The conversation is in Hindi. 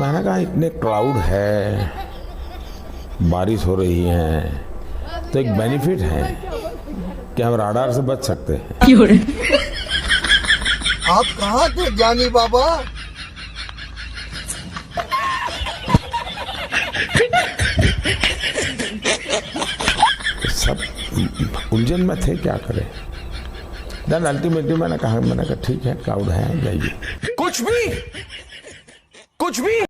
मैंने कहा इतने क्लाउड है, बारिश हो रही है, तो एक बेनिफिट है कि हम राडार से बच सकते हैं। आप कहाँ थे ज्ञानी बाबा? सब उलझन में थे, क्या करें। देन अल्टीमेटली मैंने कहा ठीक है, क्लाउड है, जाइए। कुछ भी